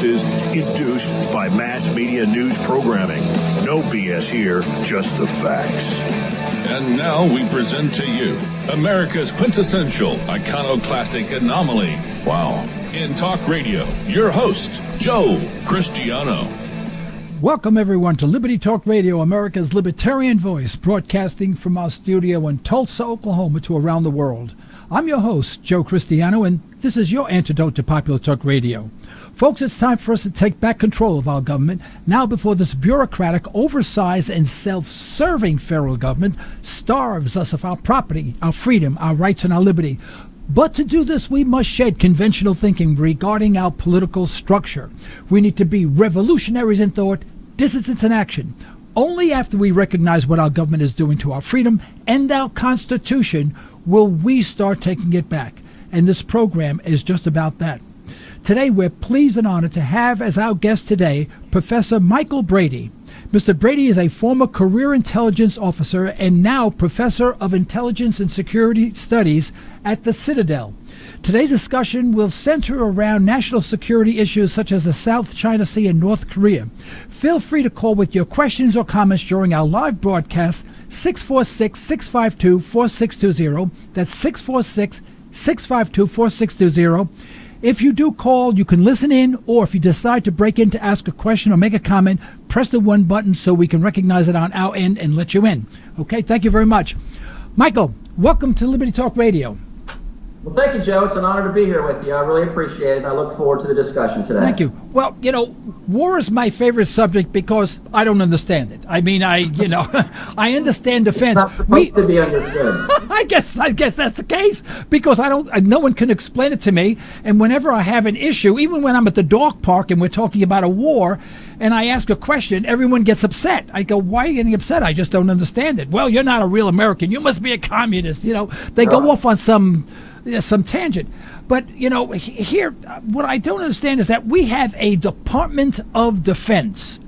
biases induced by mass media news programming. No BS here, just the facts. And now we present to you America's quintessential iconoclastic anomaly. Wow. In talk radio, your host, Joe Cristiano. Welcome, everyone, to Liberty Talk Radio, America's libertarian voice, broadcasting from our studio in Tulsa, Oklahoma, to around the world. I'm your host, Joe Cristiano, and this is your antidote to popular talk radio. Folks, it's time for us to take back control of our government now before this bureaucratic, oversized, and self-serving federal government starves us of our property, our freedom, our rights, and our liberty. But to do this, we must shed conventional thinking regarding our political structure. We need to be revolutionaries in thought, dissidents in action. Only after we recognize what our government is doing to our freedom and our Constitution will we start taking it back. And this program is just about that. Today, we're pleased and honored to have as our guest today Professor Michael Brady. Mr. Brady is a former career intelligence officer and now professor of intelligence and security studies at the Citadel. Today's discussion will center around national security issues such as the South China Sea and North Korea. Feel free to call with your questions or comments during our live broadcast, 646-652-4620. That's 646-652-4620. If you do call, you can listen in, or if you decide to break in to ask a question or make a comment, press the 1 button so we can recognize it on our end and let you in. Okay, thank you very much. Michael, welcome to Liberty Talk Radio. Well, thank you, Joe. It's an honor to be here with you. I really appreciate it, and I look forward to the discussion today. Thank you. Well, war is my favorite subject because I don't understand it. I mean, I understand defense. It's not supposed to be understood. I guess that's the case because no one can explain it to me. And whenever I have an issue, even when I'm at the dog park and we're talking about a war, and I ask a question, everyone gets upset. I go, why are you getting upset? I just don't understand it. Well, you're not a real American. You must be a communist. They go off on some tangent. But, here, what I don't understand is that we have a Department of Defense.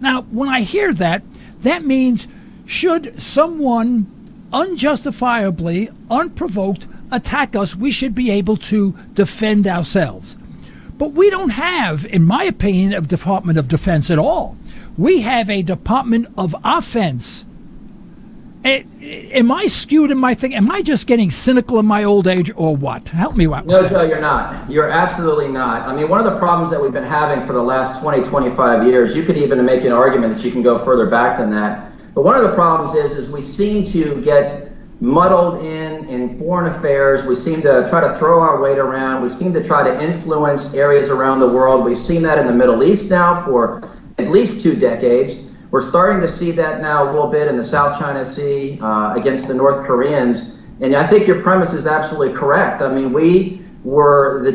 Now, when I hear that, that means should someone unjustifiably, unprovoked attack us, we should be able to defend ourselves. But we don't have, in my opinion, a Department of Defense at all. We have a Department of Offense. Am I skewed in my thinking? Am I just getting cynical in my old age or what? Help me out. No, Joe, you're not. You're absolutely not. I mean, one of the problems that we've been having for the last 20, 25 years, you could even make an argument that you can go further back than that. But one of the problems is we seem to get muddled in foreign affairs. We seem to try to throw our weight around. We seem to try to influence areas around the world. We've seen that in the Middle East now for at least 2 decades. We're starting to see that now a little bit in the South China Sea against the North Koreans. And I think your premise is absolutely correct. I mean, the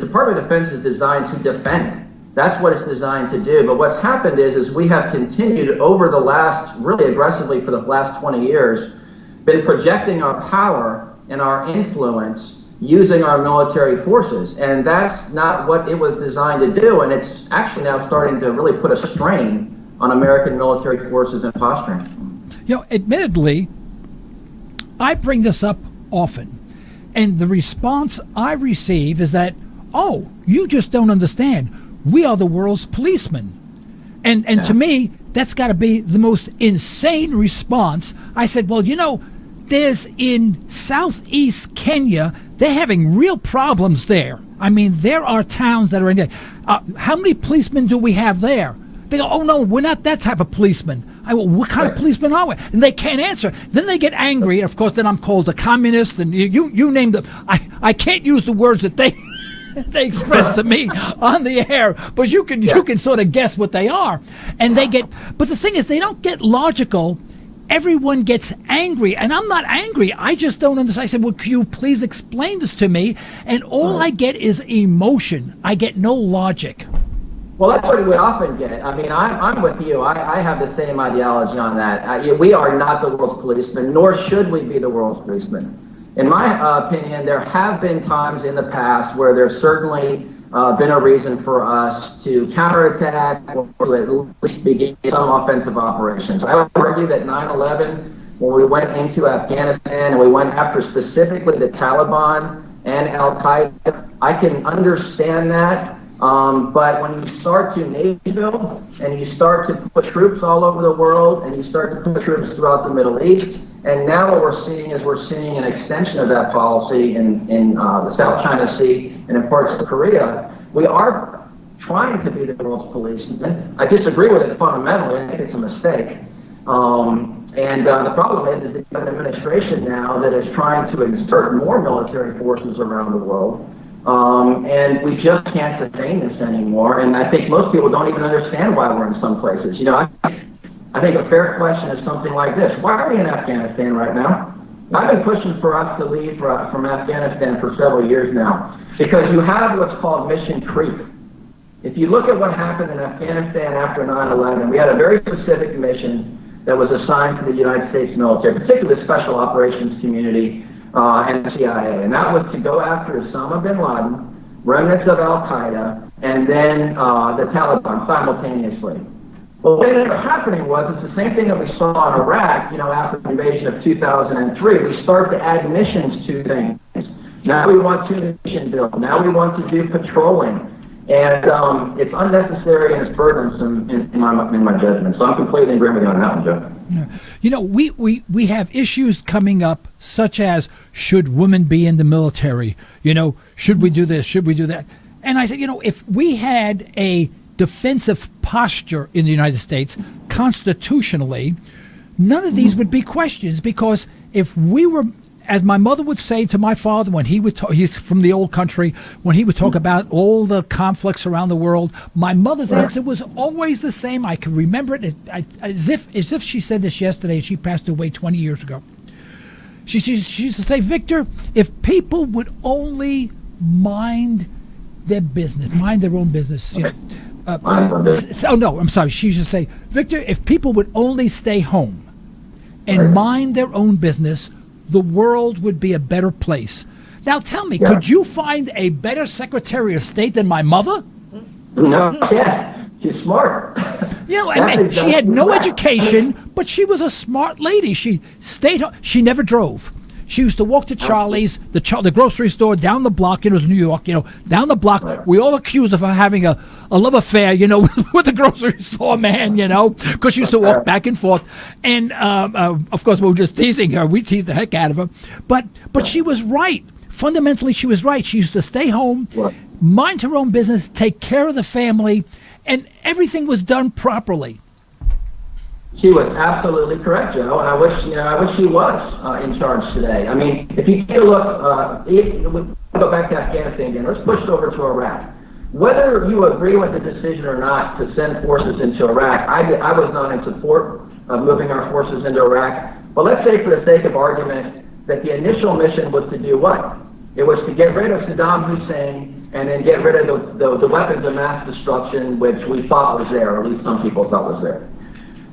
Department of Defense is designed to defend. That's what it's designed to do. But what's happened is we have continued over the last, really aggressively for the last 20 years, been projecting our power and our influence using our military forces. And that's not what it was designed to do. And it's actually now starting to really put a strain on American military forces and posturing. Admittedly, I bring this up often. And the response I receive is that, oh, you just don't understand. We are the world's policemen. And to me, that's got to be the most insane response. I said, well, there's in southeast Kenya, they're having real problems there. I mean, there are towns that are in there. How many policemen do we have there? They go, oh, no, we're not that type of policeman. I go, what kind of policeman are we? And they can't answer. Then they get angry. Of course, then I'm called a communist. And you name them. I can't use the words that they express to me on the air, but you can sort of guess what they are. And but the thing is, they don't get logical. Everyone gets angry, and I'm not angry. I just don't understand. I said, well, can you please explain this to me? And all I get is emotion. I get no logic. Well, that's what we often get. I mean, I'm with you. I have the same ideology on that. We are not the world's policemen, nor should we be the world's policemen. In my opinion, there have been times in the past where there's certainly been a reason for us to counterattack or to at least begin some offensive operations. I would argue that 9/11, when we went into Afghanistan and we went after specifically the Taliban and Al-Qaeda, I can understand that. But when you start to Navy build and you start to put troops all over the world and you start to put troops throughout the Middle East, and now what we're seeing is we're seeing an extension of that policy in the South China Sea and in parts of Korea. We are trying to be the world's policeman. I disagree with it fundamentally. I think it's a mistake. The problem is that you have an administration now that is trying to exert more military forces around the world. And we just can't sustain this anymore. And I think most people don't even understand why we're in some places. You know, I think a fair question is something like this. Why are we in Afghanistan right now? I've been pushing for us to leave from Afghanistan for several years now because you have what's called mission creep. If you look at what happened in Afghanistan after 9/11, we had a very specific mission that was assigned to the United States military, particularly the Special Operations Community and the CIA, and that was to go after Osama bin Laden, remnants of Al-Qaeda, and then the Taliban simultaneously. Well, what ended up happening was it's the same thing that we saw in Iraq, you know, after the invasion of 2003. We start to add missions to things. Now we want to mission build. Now we want to do patrolling. And it's unnecessary and it's burdensome in my judgment. So I'm completely in agreement on that one, Joe. Yeah. You know, we have issues coming up such as, should women be in the military? You know, should we do this? Should we do that? And I said, you know, if we had a defensive posture in the United States constitutionally, none of these would be questions, because if we were, as my mother would say to my father when he would talk, he's from the old country, when he would talk about all the conflicts around the world, my mother's answer was always the same. I can remember it as if she said this yesterday. She passed away 20 years ago. She used to say, Victor, if people would only mind their business, mind their own business. You know, I'm sorry. She used to say, Victor, if people would only stay home and mind their own business, the world would be a better place. Now tell me, could you find a better Secretary of State than my mother? No, yeah, she's smart. You know, and she had no education, but she was a smart lady. She stayed home. She never drove. She used to walk to Charlie's, the grocery store down the block. It was New York, you know, down the block. We all accused of her having a love affair, you know, with the grocery store man, you know, because she used to walk back and forth. And, of course, we were just teasing her. We teased the heck out of her. But she was right. Fundamentally, she was right. She used to stay home, mind her own business, take care of the family, and everything was done properly. She was absolutely correct, Joe, and I wish she was in charge today. I mean, if you take a look, we'll go back to Afghanistan again. Let's push it over to Iraq. Whether you agree with the decision or not to send forces into Iraq, I was not in support of moving our forces into Iraq. But let's say, for the sake of argument, that the initial mission was to do what? It was to get rid of Saddam Hussein and then get rid of the weapons of mass destruction, which we thought was there, or at least some people thought was there.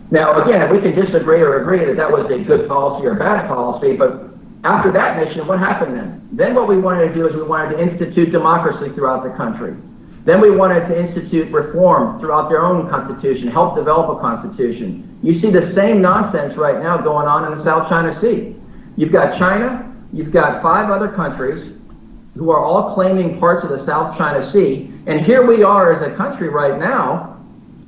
Now, again, we can disagree or agree that that was a good policy or bad policy, but after that mission, what happened then? Then what we wanted to do is we wanted to institute democracy throughout the country. Then we wanted to institute reform throughout their own constitution, help develop a constitution. You see the same nonsense right now going on in the South China Sea. You've got China, you've got 5 other countries who are all claiming parts of the South China Sea, and here we are as a country right now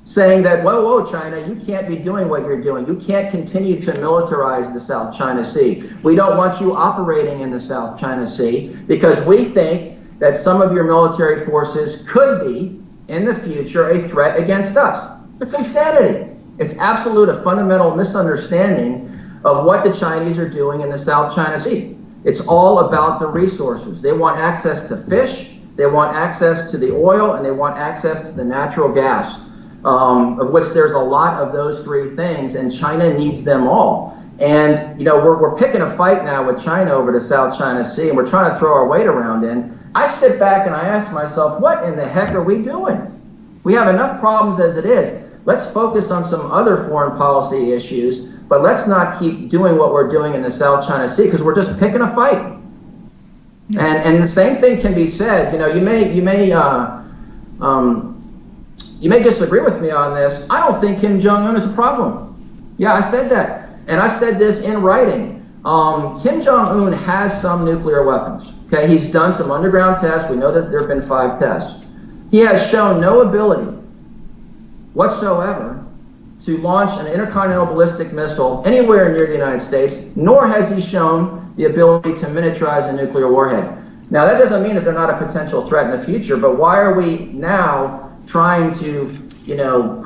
saying that, whoa, China, you can't be doing what you're doing. You can't continue to militarize the South China Sea. We don't want you operating in the South China Sea because we think that some of your military forces could be, in the future, a threat against us. It's insanity. It's absolute, a fundamental misunderstanding of what the Chinese are doing in the South China Sea. It's all about the resources. They want access to fish, they want access to the oil, and they want access to the natural gas. Of which there's a lot of those 3 things, and China needs them all. And, you know, we're picking a fight now with China over the South China Sea, and we're trying to throw our weight around in. I sit back and I ask myself, what in the heck are we doing? We have enough problems as it is. Let's focus on some other foreign policy issues, but let's not keep doing what we're doing in the South China Sea, because we're just picking a fight. And the same thing can be said. You know, you may disagree with me on this. I don't think Kim Jong-un is a problem. Yeah, I said that. And I said this in writing. Kim Jong-un has some nuclear weapons. Okay, he's done some underground tests. We know that there have been 5 tests. He has shown no ability whatsoever to launch an intercontinental ballistic missile anywhere near the United States, nor has he shown the ability to miniaturize a nuclear warhead. Now, that doesn't mean that they're not a potential threat in the future, but why are we now trying to,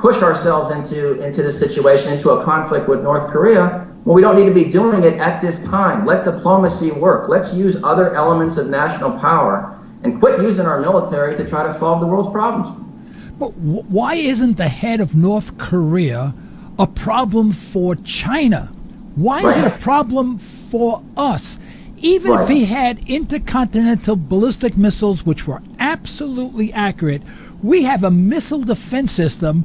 push ourselves into this situation, into a conflict with North Korea? Well, we don't need to be doing it at this time. Let diplomacy work. Let's use other elements of national power and quit using our military to try to solve the world's problems. But why isn't the head of North Korea a problem for China? Why is it a problem for us? Even if he had intercontinental ballistic missiles, which were absolutely accurate, we have a missile defense system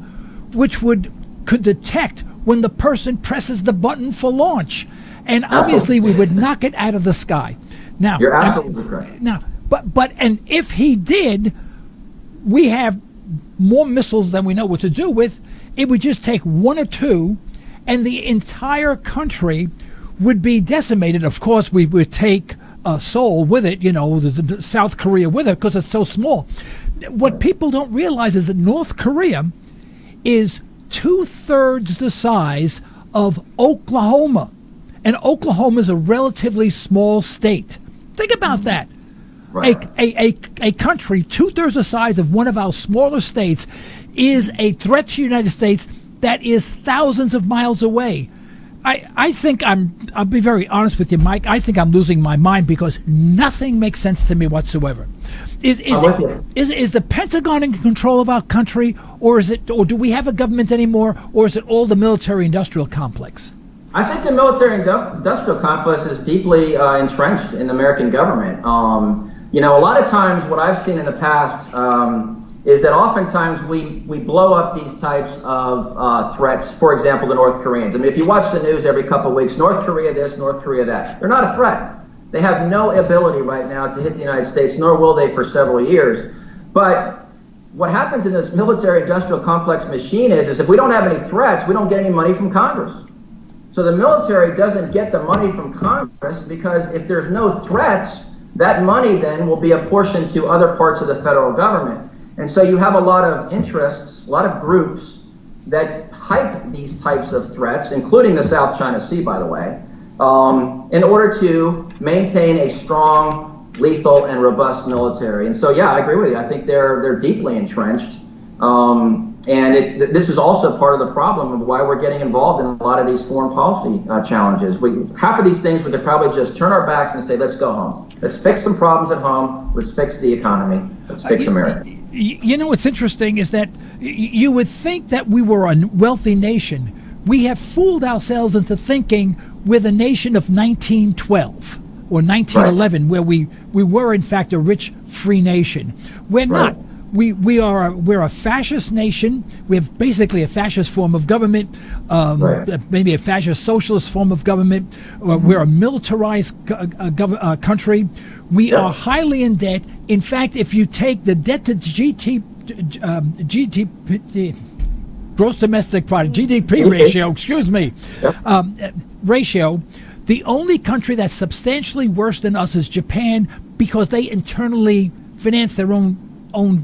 which could detect when the person presses the button for launch. And obviously we would knock it out of the sky. Now, you're absolutely correct. Now, but if he did, we have more missiles than we know what to do with. It would just take one or two, and the entire country would be decimated. Of course, we would take Seoul with it, the South Korea with it, because it's so small. What people don't realize is that North Korea is 2/3 the size of Oklahoma, and Oklahoma is a relatively small state. Think about that. Right. A country 2/3 the size of one of our smaller states is a threat to the United States that is thousands of miles away. I think I'll be very honest with you, Mike. I think I'm losing my mind because nothing makes sense to me whatsoever. Is the Pentagon in control of our country, or do we have a government anymore, or is it all the military-industrial complex? I think the military-industrial complex is deeply entrenched in the American government. A lot of times what I've seen in the past is that oftentimes we blow up these types of threats, for example, the North Koreans. I mean, if you watch the news every couple of weeks, North Korea this, North Korea that, they're not a threat. They have no ability right now to hit the United States, nor will they for several years. But what happens in this military-industrial complex machine is if we don't have any threats, we don't get any money from Congress. So the military doesn't get the money from Congress because if there's no threats, that money then will be apportioned to other parts of the federal government. And so you have a lot of interests, a lot of groups that hype these types of threats, including the South China Sea, by the way, in order to maintain a strong, lethal, and robust military. And so, yeah, I agree with you. I think they're deeply entrenched. This is also part of the problem of why we're getting involved in a lot of these foreign policy challenges. Half of these things we could probably just turn our backs and say, let's go home. Let's fix some problems at home. Let's fix the economy. Let's fix America. What's interesting is that you would think that we were a wealthy nation. We have fooled ourselves into thinking we're the nation of 1912 or 1911, where we were, in fact, a rich, free nation. We're not. We're a fascist nation. We have basically a fascist form of government, maybe a fascist socialist form of government. We're a militarized country. We are highly in debt. In fact, if you take the debt to GDP, gross domestic product, GDP ratio, ratio, the only country that's substantially worse than us is Japan because they internally finance their own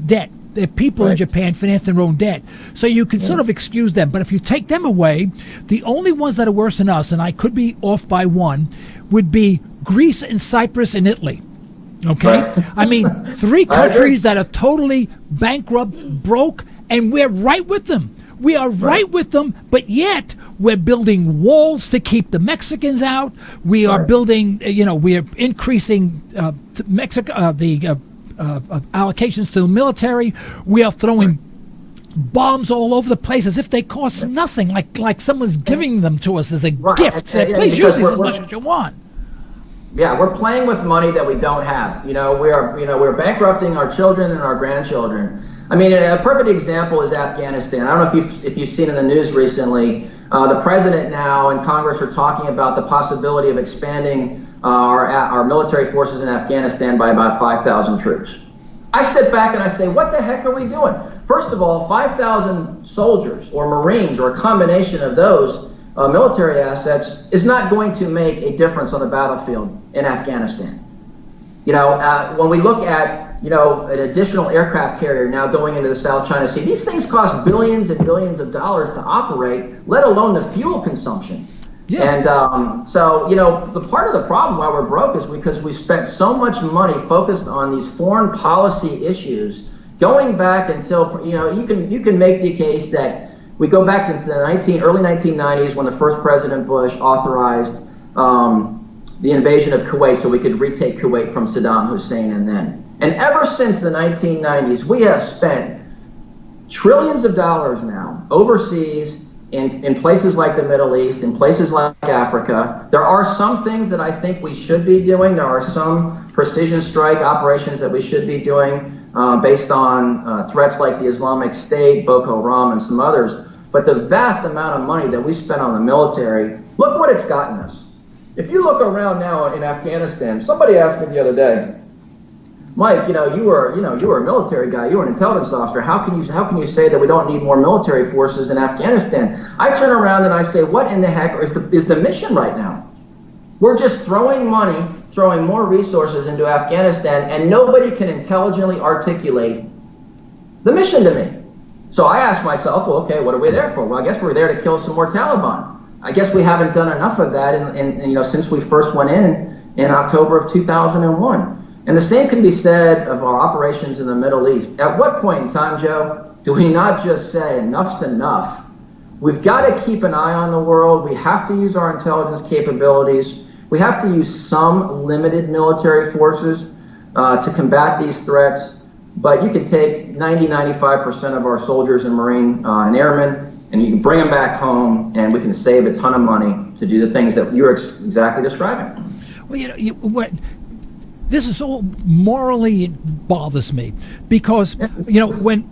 debt. The people in Japan finance their own debt. So you can sort of excuse them. But if you take them away, the only ones that are worse than us, and I could be off by one, would be Greece and Cyprus and Italy. Okay? I mean, three countries that are totally bankrupt, broke, and we're right with them. We are right with them, but yet we're building walls to keep the Mexicans out. We are building, we are increasing allocations to the military. We are throwing bombs all over the place as if they cost nothing, like someone's giving them to us as a gift. Please use these as much as you want. Yeah, we're playing with money that we don't have. We're bankrupting our children and our grandchildren. I mean, a perfect example is Afghanistan. I don't know if you've seen in the news recently, the president now and Congress are talking about the possibility of expanding our military forces in Afghanistan by about 5,000 troops. I sit back and I say, what the heck are we doing? First of all, 5,000 soldiers or Marines or a combination of those military assets is not going to make a difference on the battlefield in Afghanistan. When we look at an additional aircraft carrier now going into the South China Sea. These things cost billions and billions of dollars to operate, let alone the fuel consumption. Yeah. And so, the part of the problem why we're broke is because we spent so much money focused on these foreign policy issues, going back until, you can make the case that we go back into the early 1990s when the first President Bush authorized the invasion of Kuwait so we could retake Kuwait from Saddam Hussein and then. And ever since the 1990s, we have spent trillions of dollars now overseas in places like the Middle East, in places like Africa. There are some things that I think we should be doing. There are some precision strike operations that we should be doing based on threats like the Islamic State, Boko Haram, and some others. But the vast amount of money that we spent on the military, look what it's gotten us. If you look around now in Afghanistan, somebody asked me the other day, Mike, you were a military guy, you were an intelligence officer. How can you say that we don't need more military forces in Afghanistan? I turn around and I say, what in the heck is the mission right now? We're just throwing money, throwing more resources into Afghanistan, and nobody can intelligently articulate the mission to me. So I ask myself, well, okay, what are we there for? Well, I guess we're there to kill some more Taliban. I guess we haven't done enough of that since we first went in October of 2001. And the same can be said of our operations in the Middle East. At what point in time, Joe, do we not just say enough's enough? We've got to keep an eye on the world. We have to use our intelligence capabilities. We have to use some limited military forces to combat these threats. But you can take 95% of our soldiers and Marine and Airmen, and you can bring them back home, and we can save a ton of money to do the things that you're exactly describing. Well, this is all morally bothers me because, when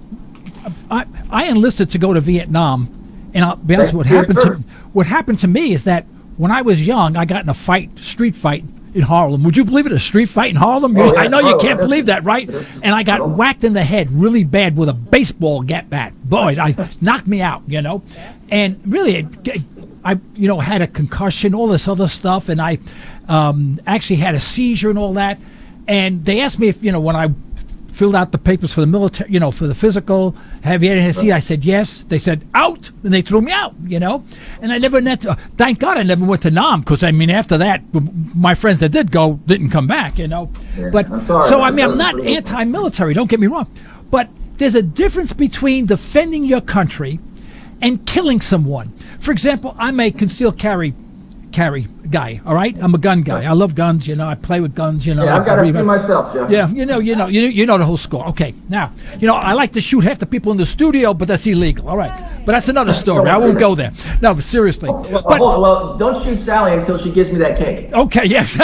I enlisted to go to Vietnam, and I'll be honest, what happened to me is that when I was young, I got in a street fight in Harlem. Would you believe it? A street fight in Harlem? Oh, yeah. I know you can't believe that, right? And I got whacked in the head really bad with a baseball bat. Boy, I knocked me out, And really, I had a concussion, all this other stuff, and I actually had a seizure and all that. And they asked me if, when I filled out the papers for the military, for the physical, have you had any C? I said yes. They said out, and they threw me out, And I never thank God I never went to Nam, because after that, my friends that did go didn't come back, Yeah, but I'm not anti-military. Don't get me wrong, but there's a difference between defending your country and killing someone. For example, I'm a concealed carry guy, all right? I'm a gun guy. I love guns, I play with guns, Yeah, I've got a few myself, Jeff. Yeah, you know the whole score. Okay, now, I like to shoot half the people in the studio, but that's illegal, all right? But that's another story. I won't go there. No, but seriously. Well, don't shoot Sally until she gives me that cake. Okay, yes.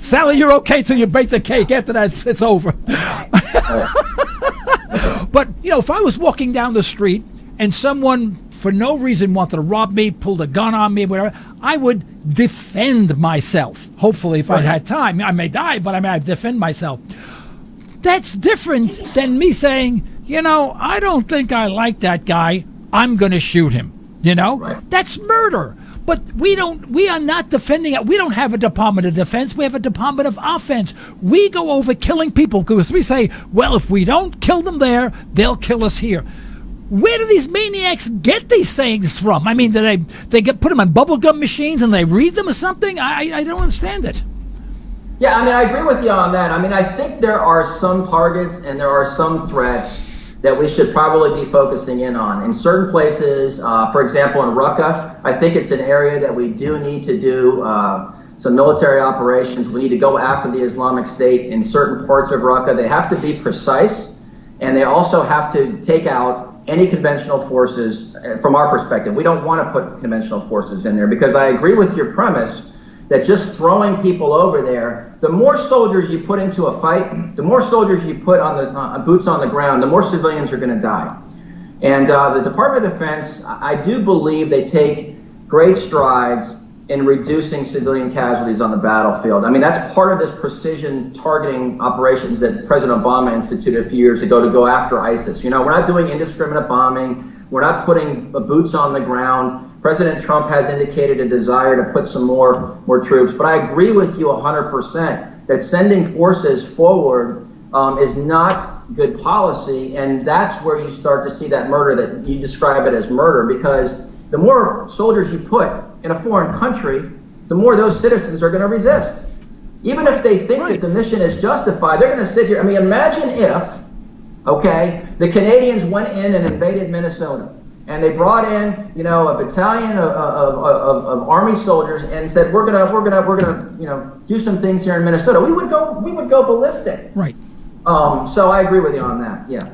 Sally, you're okay till you bake the cake. After that, it's over. But, if I was walking down the street and someone for no reason wanted to rob me, pulled a gun on me, whatever, I would defend myself. Hopefully, if I had time. I may die, but I'd defend myself. That's different than me saying, I don't think I like that guy. I'm going to shoot him. Right. That's murder. But we are not defending it. We don't have a Department of Defense. We have a Department of Offense. We go over killing people because we say, well, if we don't kill them there, they'll kill us here. Where do these maniacs get these sayings from? Do they put them on bubblegum machines and they read them or something? I don't understand it. Yeah, I agree with you on that. I think there are some targets and there are some threats that we should probably be focusing in on. In certain places, for example, in Raqqa, I think it's an area that we do need to do some military operations. We need to go after the Islamic State in certain parts of Raqqa. They have to be precise, and they also have to take out any conventional forces. From our perspective, we don't want to put conventional forces in there because I agree with your premise that just throwing people over there, the more soldiers you put into a fight, the more soldiers you put on the boots on the ground, the more civilians are going to die. And the Department of Defense, I do believe they take great strides in reducing civilian casualties on the battlefield. That's part of this precision targeting operations that President Obama instituted a few years ago to go after ISIS. We're not doing indiscriminate bombing. We're not putting boots on the ground. President Trump has indicated a desire to put some more troops. But I agree with you 100% that sending forces forward is not good policy, and that's where you start to see that murder, that you describe it as murder, because the more soldiers you put in a foreign country, the more those citizens are going to resist. Even if they think that the mission is justified, they're going to sit here. I mean, imagine if, okay, the Canadians went in and invaded Minnesota, and they brought in, a battalion of army soldiers and said, we're gonna, do some things here in Minnesota. We would go ballistic. Right. So I agree with you on that. Yeah.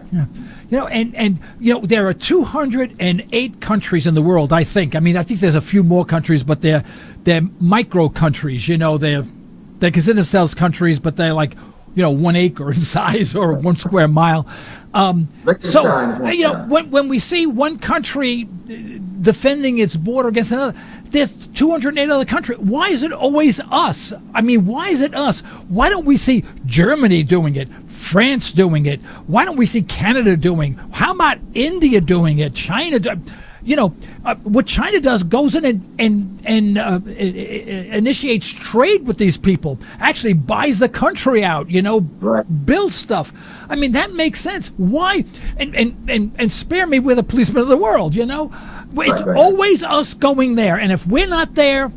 And there are 208 countries in the world, I think. I mean, I think there's a few more countries, but they're micro countries. They consider themselves countries, but they're like, 1 acre in size or 1 square mile. When we see one country defending its border against another, there's 208 other countries. Why is it always us? I mean, why is it us? Why don't we see Germany doing it, France doing it? Why don't we see Canada doing it? How about India doing it, China doing it? What China does, goes in and initiates trade with these people, actually buys the country out, builds stuff. I mean, that makes sense. Why? And spare me, we're the policemen of the world, It's always us going there. And if we're not there,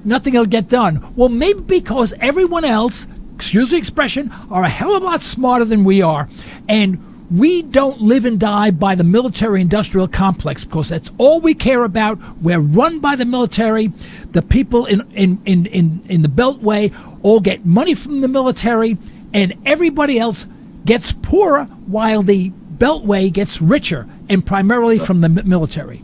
nothing will get done. Well, maybe because everyone else, excuse the expression, are a hell of a lot smarter than we are. And we don't live and die by the military-industrial complex, because that's all we care about. We're run by the military. The people in the Beltway all get money from the military, and everybody else gets poorer while the Beltway gets richer, and primarily from the military.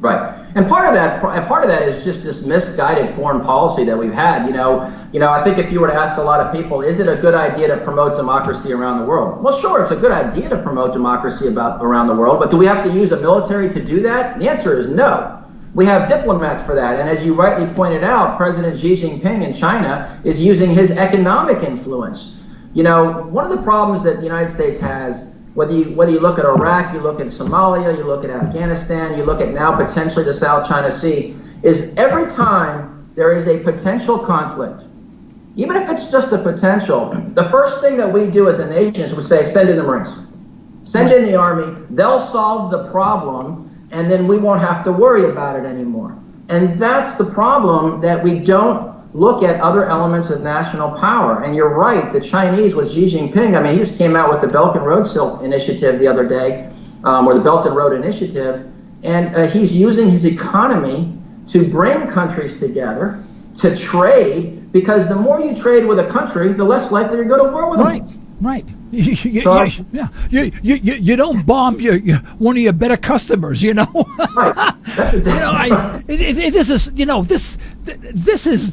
Right. And part of that is just this misguided foreign policy that we've had. I think if you were to ask a lot of people, is it a good idea to promote democracy around the world? Well, sure, it's a good idea to promote democracy around the world, but do we have to use a military to do that? The answer is no. We have diplomats for that. And as you rightly pointed out, President Xi Jinping in China is using his economic influence. One of the problems that the United States has, whether you look at Iraq, you look at Somalia, you look at Afghanistan, you look at now potentially the South China Sea, is every time there is a potential conflict, even if it's just a potential, the first thing that we do as a nation is we say, send in the Marines. Send in the Army. They'll solve the problem, and then we won't have to worry about it anymore. And that's the problem, that we don't look at other elements of national power. And you're right, the Chinese with Xi Jinping, I mean, he just came out with the Belt and Road Initiative the other day, or the Belt and Road Initiative, and he's using his economy to bring countries together, to trade, because the more you trade with a country, the less likely you go to war with them. Right. You don't bomb one of your better customers, Right. That's exactly. This is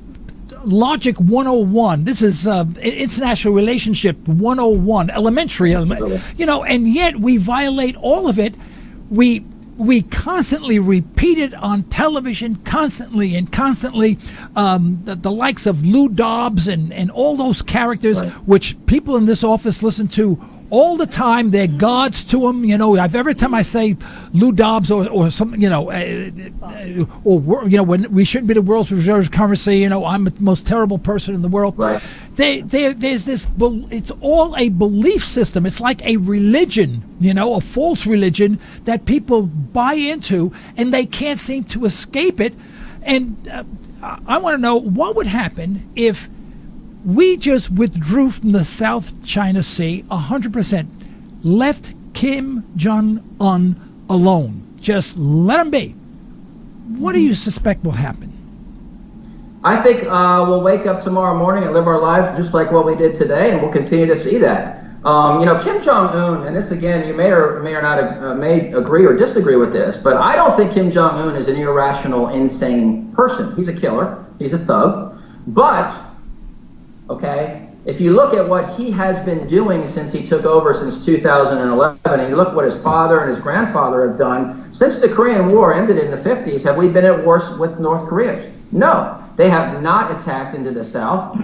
Logic 101. This is international relationship 101, elementary, and yet we violate all of it. We constantly repeat it on television, constantly. The likes of Lou Dobbs and all those characters, which people in this office listen to all the time. They're gods to them. Every time I say Lou Dobbs or something, when we shouldn't be the world's reserve currency, I'm the most terrible person in the world. Right. There's this, it's all a belief system. It's like a religion, a false religion that people buy into, and they can't seem to escape it. And I want to know, what would happen if we just withdrew from the South China Sea 100%, left Kim Jong-un alone, just let him be? What do you suspect will happen? I think we'll wake up tomorrow morning and live our lives just like what we did today, and we'll continue to see that. Kim Jong-un, and this again, you may or not may agree or disagree with this, but I don't think Kim Jong-un is an irrational, insane person. He's a killer. He's a thug. But, if you look at what he has been doing since he took over since 2011, and you look what his father and his grandfather have done, since the Korean War ended in the 50s, have we been at war with North Korea? No. They have not attacked into the South.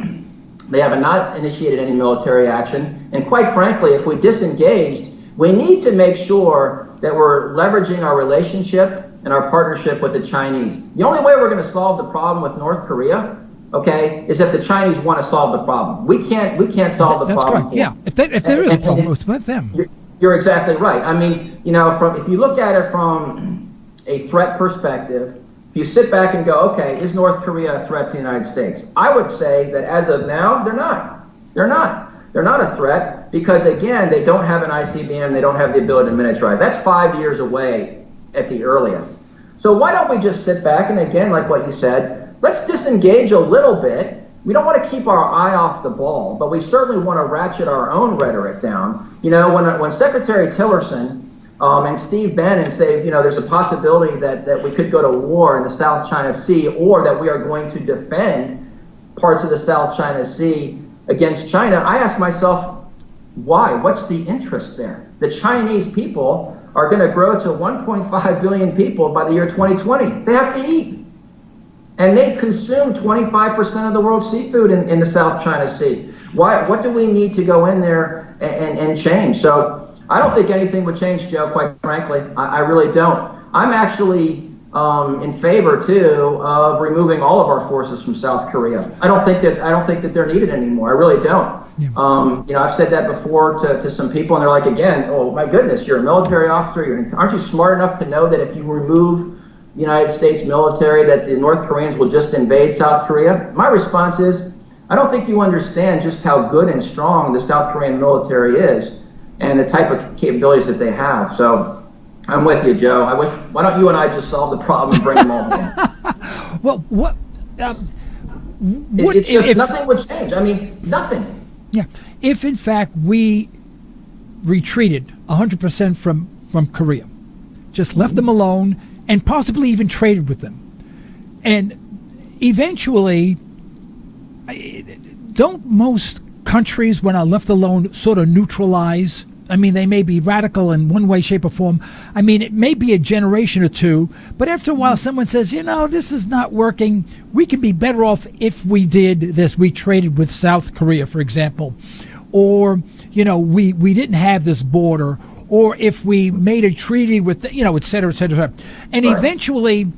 They have not initiated any military action. And quite frankly, if we disengaged, we need to make sure that we're leveraging our relationship and our partnership with the Chinese. The only way we're going to solve the problem with North Korea, okay, is if the Chinese want to solve the problem. We can't solve the problem. That's correct. Yeah, if there is a problem, it's with them. You're exactly right. I mean, if you look at it from a threat perspective, if you sit back and go, okay, is North Korea a threat to the United States? I would say that as of now, they're not. They're not. They're not a threat because, again, they don't have an ICBM. They don't have the ability to miniaturize. That's 5 years away at the earliest. So why don't we just sit back and, again, like what you said, let's disengage a little bit. We don't want to keep our eye off the ball, but we certainly want to ratchet our own rhetoric down. When Secretary Tillerson and Steve Bannon say, there's a possibility that we could go to war in the South China Sea, or that we are going to defend parts of the South China Sea against China, I ask myself, why? What's the interest there? The Chinese people are going to grow to 1.5 billion people by the year 2020. They have to eat. And they consume 25% of the world's seafood in the South China Sea. Why? What do we need to go in there and change? So I don't think anything would change, Joe, quite frankly. I really don't. I'm actually in favor, too, of removing all of our forces from South Korea. I don't think that they're needed anymore. I really don't. Yeah. I've said that before to some people, and they're like, again, oh, my goodness, you're a military officer. Aren't you smart enough to know that if you remove the United States military, that the North Koreans will just invade South Korea? My response is, I don't think you understand just how good and strong the South Korean military is and the type of capabilities that they have. So I'm with you, Joe. Why don't you and I just solve the problem and bring them all home? Well, nothing would change. I mean, nothing. Yeah. If, in fact, we retreated 100% from Korea, just left them alone, and possibly even traded with them. And eventually, don't most countries, when are left alone, sort of neutralize? I mean, they may be radical in one way, shape, or form. I mean, it may be a generation or two, but after a while someone says, this is not working. We can be better off if we did this. We traded with South Korea, for example. Or, we didn't have this border. Or if we made a treaty with, et cetera, et cetera, et cetera. And right. Eventually,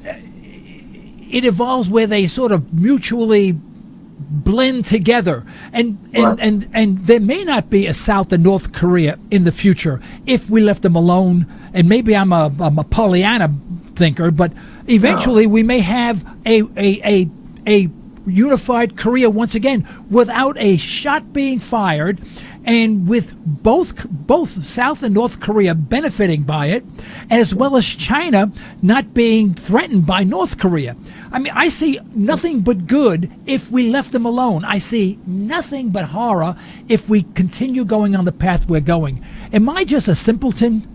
it evolves where they sort of mutually blend together. And there may not be a South and North Korea in the future if we left them alone. And maybe I'm a Pollyanna thinker, but eventually we may have a unified Korea once again without a shot being fired, and with both South and North Korea benefiting by it, as well as China not being threatened by North Korea. I mean, I see nothing but good if we left them alone. I see nothing but horror if we continue going on the path we're going. Am I just a simpleton?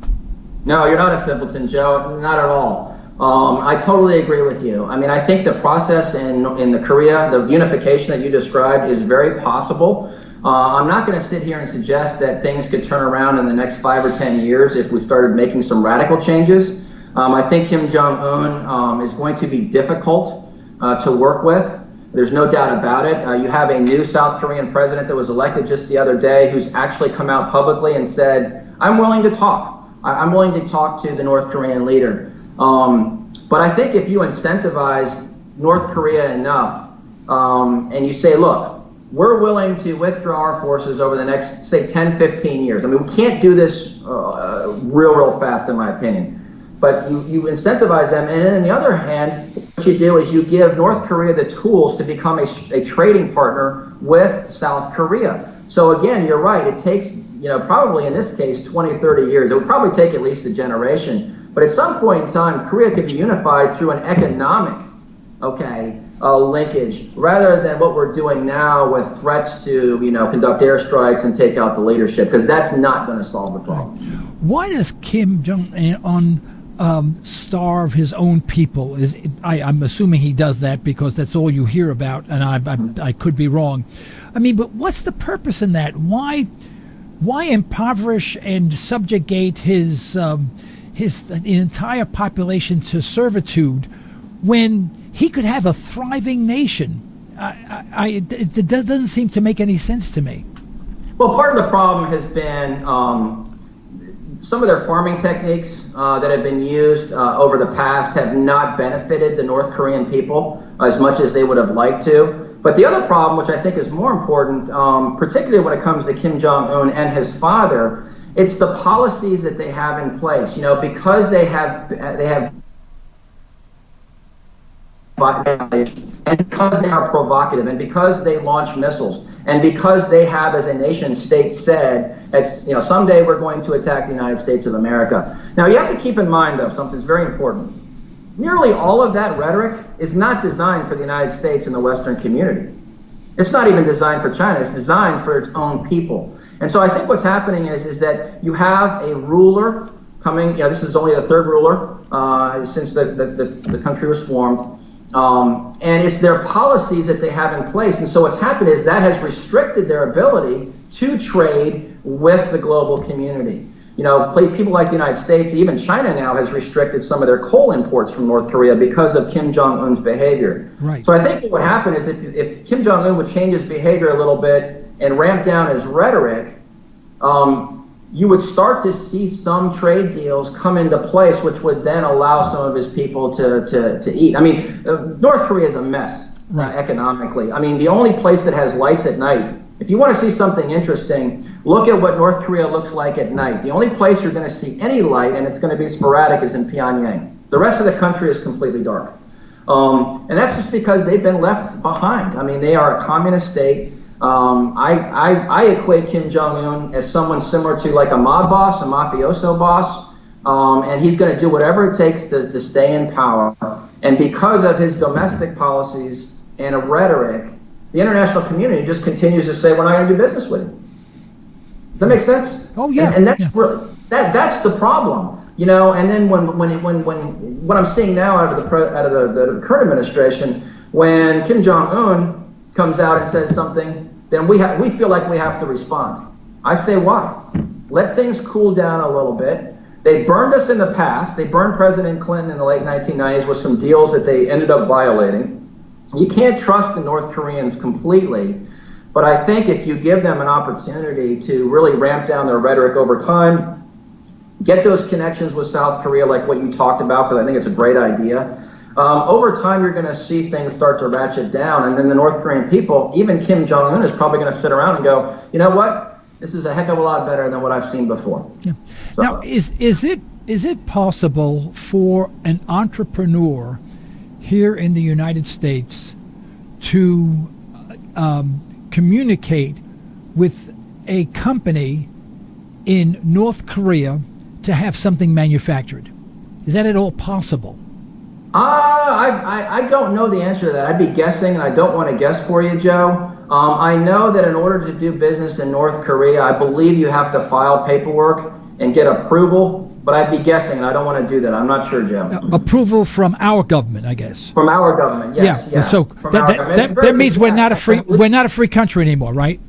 No, you're not a simpleton, Joe. Not at all. I totally agree with you. I mean, I think the process in the Korea, the unification that you described, is very possible. I'm not going to sit here and suggest that things could turn around in the next 5 or 10 years if we started making some radical changes. I think Kim Jong-un is going to be difficult to work with. There's no doubt about it. You have a new South Korean president that was elected just the other day who's actually come out publicly and said, I'm willing to talk. I'm willing to talk to the North Korean leader. But I think if you incentivize North Korea enough and you say, look, we're willing to withdraw our forces over the next, say, 10, 15 years. I mean, we can't do this real fast, in my opinion. But you incentivize them. And then on the other hand, what you do is you give North Korea the tools to become a trading partner with South Korea. So again, you're right. It takes, probably in this case, 20, 30 years. It would probably take at least a generation. But at some point in time, Korea could be unified through an economic, linkage, rather than what we're doing now with threats to, conduct airstrikes and take out the leadership, because that's not going to solve the problem. Why does Kim Jong-un starve his own people? I'm assuming he does that because that's all you hear about, and I could be wrong. I mean, but what's the purpose in that? Why impoverish and subjugate his entire population to servitude when he could have a thriving nation? It doesn't seem to make any sense to me. Well, part of the problem has been some of their farming techniques that have been used over the past have not benefited the North Korean people. as much as they would have liked to. But the other problem, which I think is more important, particularly when it comes to Kim Jong-un and his father, it's the policies that they have in place. Because they have and because they are provocative, and because they launch missiles, and because they have, as a nation state, said, someday we're going to attack the United States of America. Now, you have to keep in mind, though, something's very important. Nearly all of that rhetoric is not designed for the United States and the Western community. It's not even designed for China. It's designed for its own people. And so I think what's happening is that you have a ruler coming. This is only the third ruler since the country was formed. And it's their policies that they have in place. And so what's happened is that has restricted their ability to trade with the global community. People like the United States, even China now has restricted some of their coal imports from North Korea because of Kim Jong-un's behavior. Right. So I think what would happen is if Kim Jong-un would change his behavior a little bit and ramp down his rhetoric, you would start to see some trade deals come into place, which would then allow some of his people to eat. North Korea is a mess economically. The only place that has lights at night, if you want to see something interesting, look at what North Korea looks like at night. The only place you're going to see any light, and it's going to be sporadic, is in Pyongyang. The rest of the country is completely dark. And that's just because they've been left behind. They are a communist state. I equate Kim Jong-un as someone similar to like a mob boss, a mafioso boss, and he's going to do whatever it takes to stay in power. And because of his domestic policies and a rhetoric, the international community just continues to say, we're not going to do business with him. Does that make sense? Oh, yeah. And that's really, that's the problem. And then when what I'm seeing now out of the current administration, when Kim Jong-un comes out and says something, then we feel like we have to respond. I say, why? Let things cool down a little bit. They burned us in the past. They burned President Clinton in the late 1990s with some deals that they ended up violating. You can't trust the North Koreans completely, but I think if you give them an opportunity to really ramp down their rhetoric over time, get those connections with South Korea like what you talked about, because I think it's a great idea. Over time, you're going to see things start to ratchet down, and then the North Korean people, even Kim Jong-un, is probably going to sit around and go, you know what? This is a heck of a lot better than what I've seen before. Yeah. So, now, is it possible for an entrepreneur here in the United States to communicate with a company in North Korea to have something manufactured? Is that at all possible? I don't know the answer to that. I'd be guessing, and I don't want to guess for you, Joe. I know that in order to do business in North Korea, I believe you have to file paperwork and get approval, but I'd be guessing, and I don't want to do that. I'm not sure, Joe. Approval from our government, I guess. From our government, yes. Yeah. So that means we're not a free country anymore, right?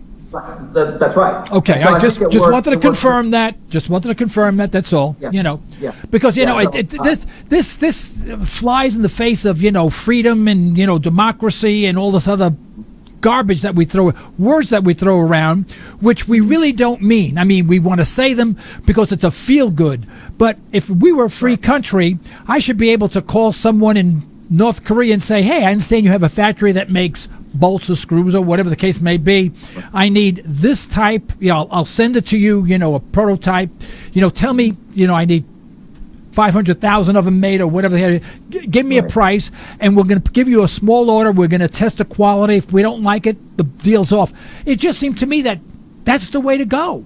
That's right. Okay, so I just wanted to confirm that. Just wanted to confirm that. That's all. Yeah. Because this flies in the face of freedom and democracy and all this other garbage that we throw, words that we throw around, which we really don't mean. We want to say them because it's a feel good. But if we were a free country, I should be able to call someone in North Korea and say, hey, I understand you have a factory that makes bolts or screws or whatever the case may be. I need this type. I'll send it to you, a prototype. Tell me, I need 500,000 of them made or whatever. Give me a price, and we're going to give you a small order. We're going to test the quality. If we don't like it, the deal's off. It just seemed to me that that's the way to go.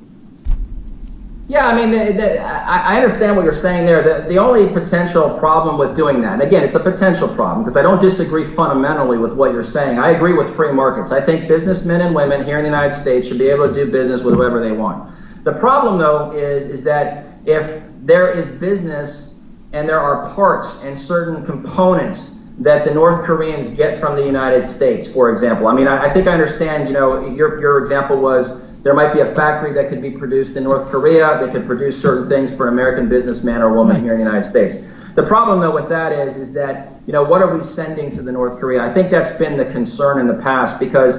Yeah, I understand what you're saying there. The only potential problem with doing that, and again, it's a potential problem because I don't disagree fundamentally with what you're saying. I agree with free markets. I think businessmen and women here in the United States should be able to do business with whoever they want. The problem, though, is that if there is business and there are parts and certain components that the North Koreans get from the United States, for example. I think I understand, your example was there might be a factory that could be produced in North Korea that could produce certain things for an American businessman or woman here in the United States. The problem, though, with that is that, what are we sending to the North Korea? I think that's been the concern in the past because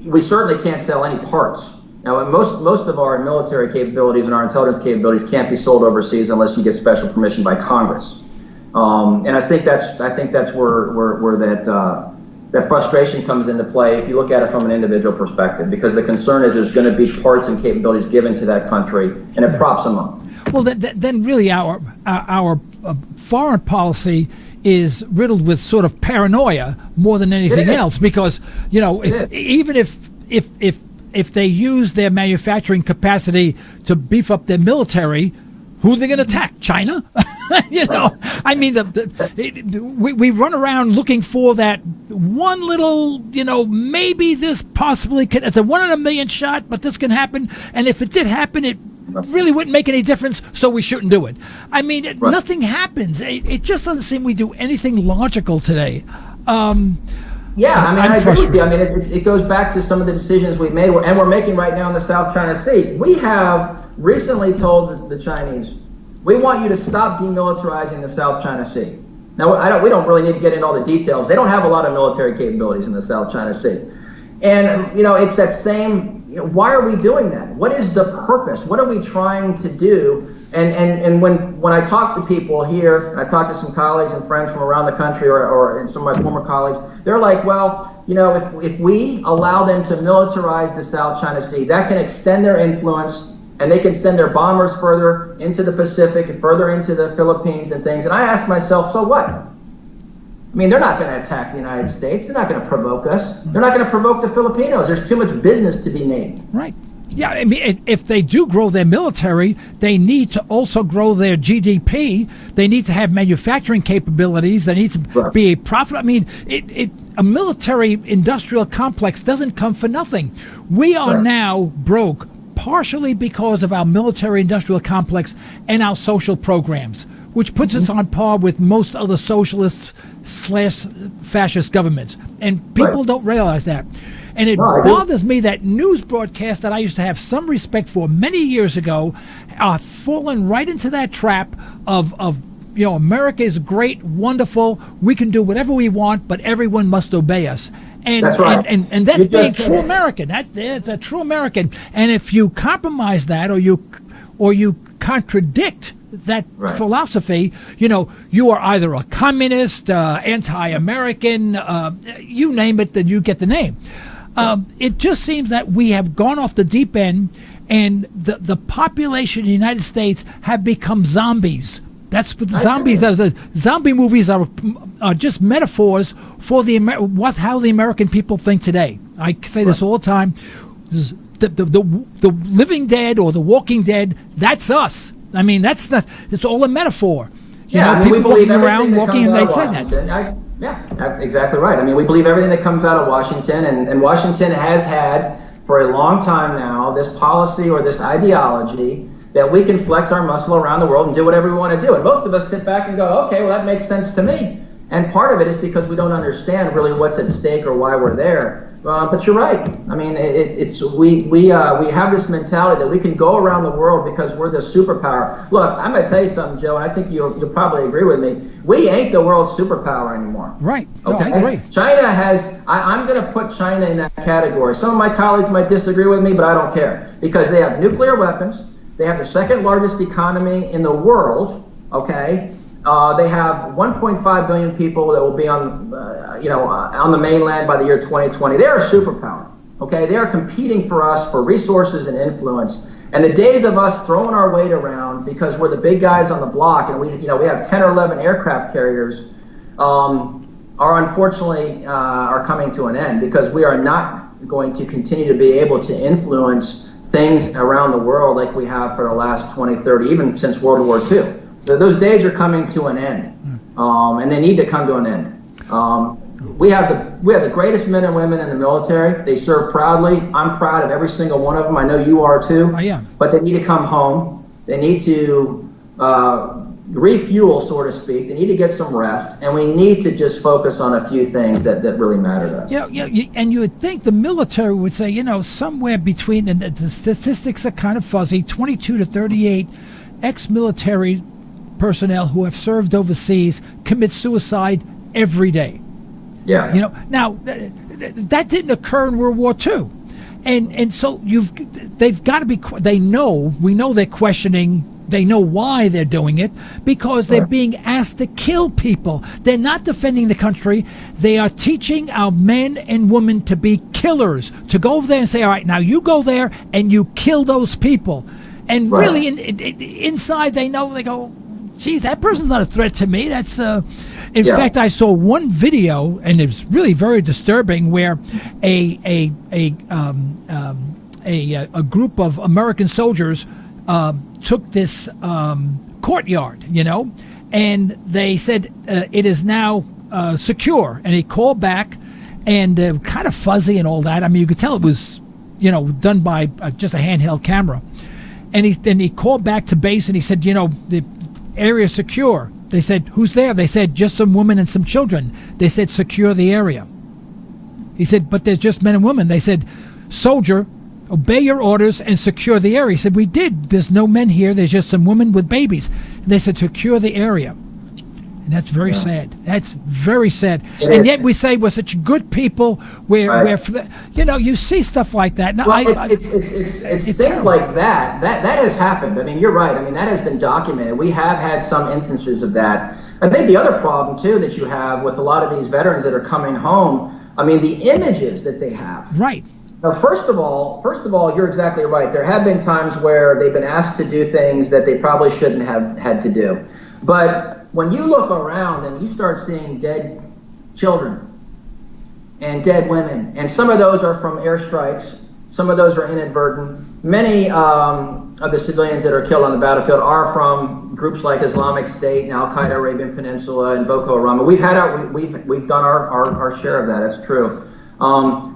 we certainly can't sell any parts. Now, most of our military capabilities and our intelligence capabilities can't be sold overseas unless you get special permission by Congress. And I think that's where that frustration comes into play if you look at it from an individual perspective, because the concern is there's going to be parts and capabilities given to that country, and it props them up. Well, then really our foreign policy is riddled with sort of paranoia more than anything else, because even if they use their manufacturing capacity to beef up their military, who are they going to attack? China? I mean, we run around looking for that one little, maybe this possibly could. It's a 1 in a million shot, but this can happen. And if it did happen, it really wouldn't make any difference, so we shouldn't do it. I mean, nothing happens. It just doesn't seem we do anything logical today. I agree with you. I mean, it goes back to some of the decisions we've made, and we're making right now in the South China Sea. We have recently told the Chinese, we want you to stop demilitarizing the South China Sea. Now, we don't really need to get into all the details. They don't have a lot of military capabilities in the South China Sea. And, it's that same, why are we doing that? What is the purpose? What are we trying to do? And when I talk to people here, I talk to some colleagues and friends from around the country or some of my former colleagues, they're like, well, if we allow them to militarize the South China Sea, that can extend their influence, and they can send their bombers further into the Pacific and further into the Philippines and things. And I ask myself, so what? I mean, they're not going to attack the United States. They're not going to provoke us. They're not going to provoke the Filipinos. There's too much business to be made. Right. Yeah, I mean, if they do grow their military, they need to also grow their GDP. They need to have manufacturing capabilities. They need to be a profit. I mean, a military industrial complex doesn't come for nothing. We are now broke partially because of our military industrial complex and our social programs, which puts us on par with most other socialist / fascist governments. And people don't realize that. And it bothers me that news broadcasts that I used to have some respect for many years ago are falling right into that trap of America is great, wonderful, we can do whatever we want, but everyone must obey us. And that's right. And that's being true American. That's a true American. And if you compromise that or you contradict that philosophy, you are either a communist, anti-American, you name it, then you get the name. It just seems that we have gone off the deep end, and the population in the United States have become zombies. That's what the zombies. The zombie movies are just metaphors for how the American people think today. I say this all the time. The living dead or the walking dead. That's us. I mean, it's all a metaphor. People walking around, walking, and they say that. That's exactly right. I mean, we believe everything that comes out of Washington, and Washington has had for a long time now this policy or this ideology that we can flex our muscle around the world and do whatever we want to do. And most of us sit back and go, okay, well, that makes sense to me. And part of it is because we don't understand really what's at stake or why we're there. But you're right. I mean, we have this mentality that we can go around the world because we're the superpower. Look, I'm going to tell you something, Joe, and I think you'll probably agree with me. We ain't the world's superpower anymore. Right. Okay? No, I agree. China has, I'm going to put China in that category. Some of my colleagues might disagree with me, but I don't care. Because they have nuclear weapons. They have the second largest economy in the world, okay? They have 1.5 billion people that will be on the mainland by the year 2020. They're a superpower, okay? They are competing for us for resources and influence. And the days of us throwing our weight around because we're the big guys on the block and we have 10 or 11 aircraft carriers are unfortunately are coming to an end because we are not going to continue to be able to influence things around the world like we have for the last 20, 30, even since World War II. So those days are coming to an end, and they need to come to an end. We have the greatest men and women in the military. They serve proudly. I'm proud of every single one of them. I know you are too. I am. But they need to come home. They need to refuel, so to speak. They need to get some rest, and we need to just focus on a few things that really matter to us. And you would think the military would say, somewhere between, and the statistics are kind of fuzzy, 22 to 38 ex-military personnel who have served overseas commit suicide every day. Yeah. Now that didn't occur in World War II, and so they've got to be. We know they're questioning They know why they're doing it, because they're being asked to kill people. They're not defending the country. They are teaching our men and women to be killers, to go over there and say, all right, now you go there and you kill those people. And really, inside, they know, they go, geez, that person's not a threat to me. That's in fact, I saw one video, and it was really very disturbing, where a group of American soldiers took this courtyard, and they said it is now secure. And he called back, and kind of fuzzy and all that. I mean, you could tell it was, done by just a handheld camera. And he called back to base, and he said, the area is secure. They said, who's there? They said, just some women and some children. They said, secure the area. He said, but there's just men and women. They said, soldier, obey your orders and secure the area. He said, we did. There's no men here. There's just some women with babies. And they said, secure the area. And that's very sad. That's very sad. And yet we say we're such good people. We're you see stuff like that. Now, it's things terrible. Like that. That has happened. I mean, you're right. I mean, that has been documented. We have had some instances of that. I think the other problem, too, that you have with a lot of these veterans that are coming home, I mean, the images that they have. Right. Now, first of all, you're exactly right. There have been times where they've been asked to do things that they probably shouldn't have had to do. But when you look around and you start seeing dead children and dead women, and some of those are from airstrikes, some of those are inadvertent. Many of the civilians that are killed on the battlefield are from groups like Islamic State and Al-Qaeda, Arabian Peninsula, and Boko Haram. We've done our share of that. That's true.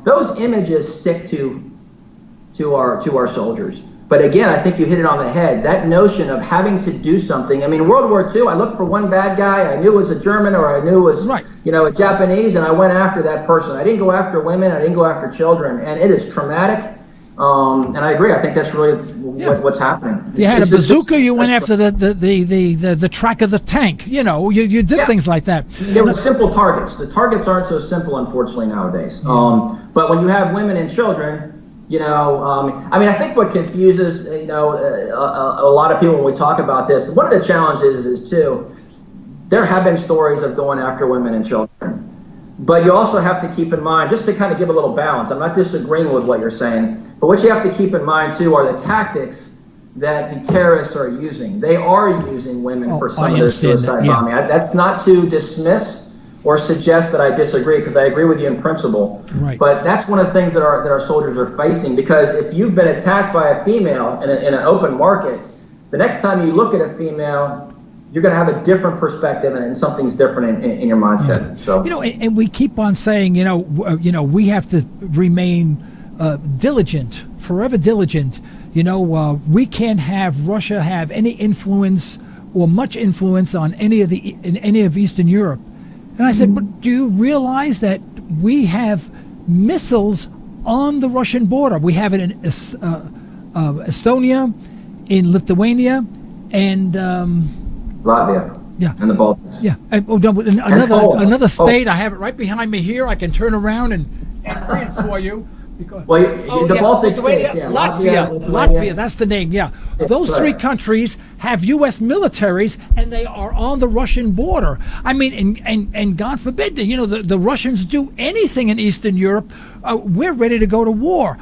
Those images stick to our soldiers. But again, I think you hit it on the head. That notion of having to do something. I mean, in World War II, I looked for one bad guy. I knew it was a German, or I knew it was, a Japanese, and I went after that person. I didn't go after women. I didn't go after children. And it is traumatic. And I agree. I think that's really what's happening. You had a bazooka. You went after the track of the tank. You did things like that. There were simple targets. The targets aren't so simple, unfortunately, nowadays. But when you have women and children, I think what confuses, a lot of people when we talk about this, one of the challenges is, too, there have been stories of going after women and children. But you also have to keep in mind, just to kind of give a little balance, I'm not disagreeing with what you're saying, but what you have to keep in mind, too, are the tactics that the terrorists are using. They are using women for some of their suicide bombing. That's not to dismiss or suggest that I disagree, because I agree with you in principle. Right. But that's one of the things that our soldiers are facing, because if you've been attacked by a female in an open market, the next time you look at a female, you're going to have a different perspective, and something's different in your mindset. Yeah. So and we keep on saying, we have to remain diligent, forever diligent. We can't have Russia have any influence or much influence on any of Eastern Europe. And I said, but do you realize that we have missiles on the Russian border? We have it in Estonia, in Lithuania, and Latvia. Yeah. And the Baltics. Yeah. Another state. I have it right behind me here. I can turn around and read it for you. Because, the Baltic states, Latvia, that's the name, Those three countries have U.S. militaries, and they are on the Russian border. I mean, and God forbid, the Russians do anything in Eastern Europe, we're ready to go to war.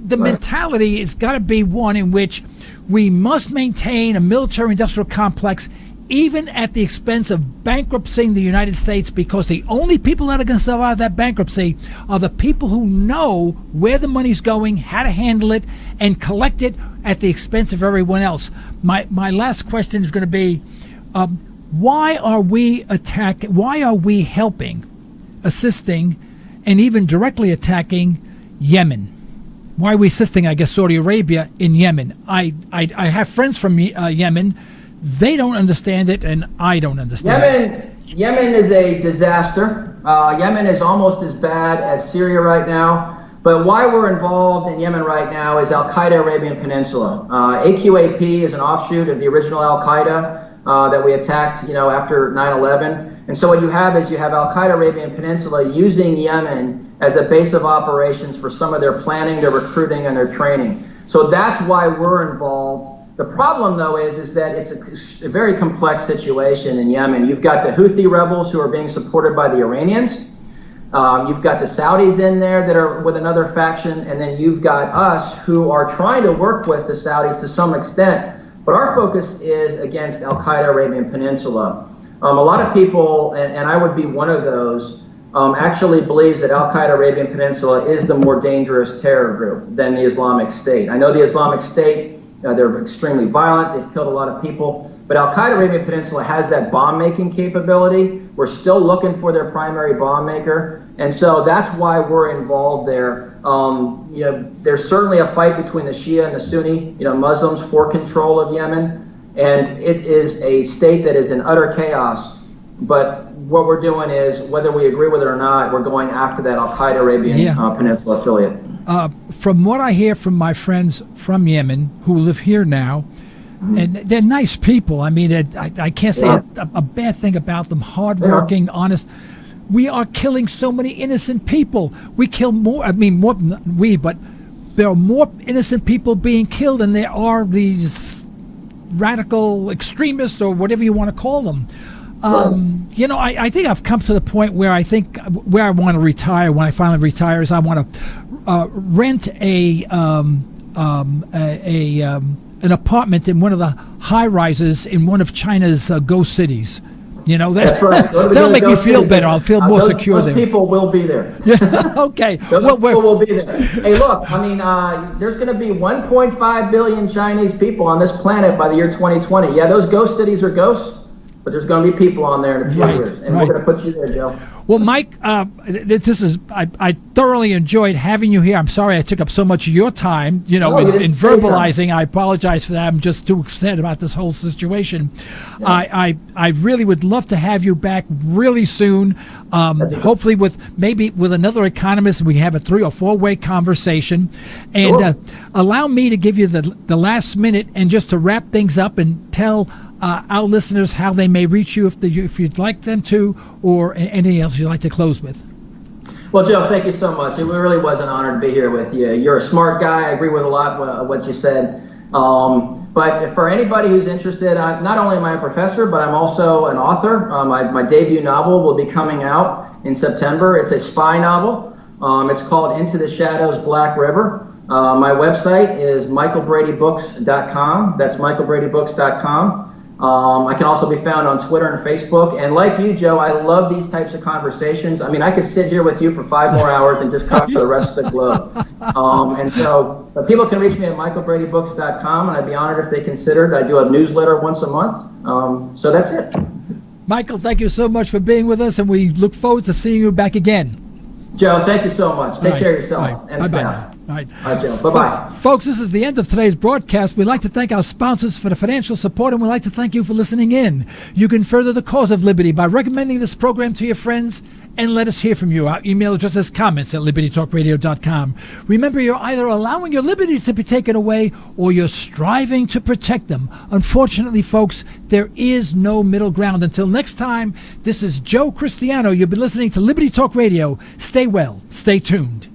The mentality has got to be one in which we must maintain a military-industrial complex, even at the expense of bankrupting the United States, because the only people that are going to survive that bankruptcy are the people who know where the money's going, how to handle it, and collect it at the expense of everyone else. My last question is going to be, why are we helping, assisting, and even directly attacking Yemen? Why are we assisting, I guess, Saudi Arabia in Yemen? I have friends from Yemen. They don't understand it, and I don't understand it. Yemen is a disaster. Yemen is almost as bad as Syria right now. But why we're involved in Yemen right now is Al-Qaeda Arabian Peninsula. AQAP is an offshoot of the original Al-Qaeda that we attacked, after 9/11. And so what you have is Al-Qaeda Arabian Peninsula using Yemen as a base of operations for some of their planning, their recruiting, and their training. So that's why we're involved The problem, though, is that it's a very complex situation in Yemen. You've got the Houthi rebels who are being supported by the Iranians. You've got the Saudis in there that are with another faction, and then you've got us who are trying to work with the Saudis to some extent. But our focus is against Al-Qaeda Arabian Peninsula. A lot of people, and I would be one of those, actually believes that Al-Qaeda Arabian Peninsula is the more dangerous terror group than the Islamic State. I know the Islamic State, they're extremely violent, they've killed a lot of people, but Al-Qaeda Arabian Peninsula has that bomb-making capability. We're still looking for their primary bomb maker, and so that's why we're involved there. There's certainly a fight between the Shia and the Sunni, Muslims for control of Yemen, and it is a state that is in utter chaos. But what we're doing is, whether we agree with it or not, we're going after that Al-Qaeda Arabian Peninsula affiliate. From what I hear from my friends from Yemen who live here now, and they're nice people. I mean, I can't say a bad thing about them. Hardworking, honest. We are killing so many innocent people. We kill more. I mean, more than we, but there are more innocent people being killed than there are these radical extremists or whatever you want to call them. I think I've come to the point where I want to retire. When I finally retire, is I want to rent an apartment in one of the high rises in one of China's ghost cities. That's right. That'll make me feel better. I'll feel more secure there. Those people will be there. Okay. Those people will be there. Hey, look, I mean, there's going to be 1.5 billion Chinese people on this planet by the year 2020. Yeah, those ghost cities are ghosts, but there's going to be people on there in a few years, and we're going to put you there, Joe. Well, Mike, I thoroughly enjoyed having you here. I'm sorry I took up so much of your time, in verbalizing. I apologize for that. I'm just too upset about this whole situation. Yeah. I really would love to have you back really soon. Hopefully with another economist, we have a 3 or 4 way conversation. And allow me to give you the last minute and just to wrap things up and tell our listeners how they may reach you if you'd like them to, or anything else you'd like to close with. Well, Joe, thank you so much. It really was an honor to be here with you. You're a smart guy. I agree with a lot of what you said. But for anybody who's interested, not only am I a professor, but I'm also an author. My debut novel will be coming out in September. It's a spy novel. It's called Into the Shadows, Black River. My website is michaelbradybooks.com. That's michaelbradybooks.com. I can also be found on Twitter and Facebook. And like you, Joe, I love these types of conversations. I mean, I could sit here with you for 5 more hours and just cover the rest of the globe. And so people can reach me at michaelbradybooks.com, and I'd be honored if they considered. I do a newsletter once a month. So that's it. Michael, thank you so much for being with us, and we look forward to seeing you back again. Joe, thank you so much. Take care of yourself. And bye-bye. Staff. All right. All right, Joe. Bye-bye. Folks, this is the end of today's broadcast. We'd like to thank our sponsors for the financial support, and we'd like to thank you for listening in. You can further the cause of liberty by recommending this program to your friends, and let us hear from you. Our email address is comments@libertytalkradio.com. Remember, you're either allowing your liberties to be taken away or you're striving to protect them. Unfortunately, folks, there is no middle ground. Until next time, this is Joe Cristiano. You've been listening to Liberty Talk Radio. Stay well. Stay tuned.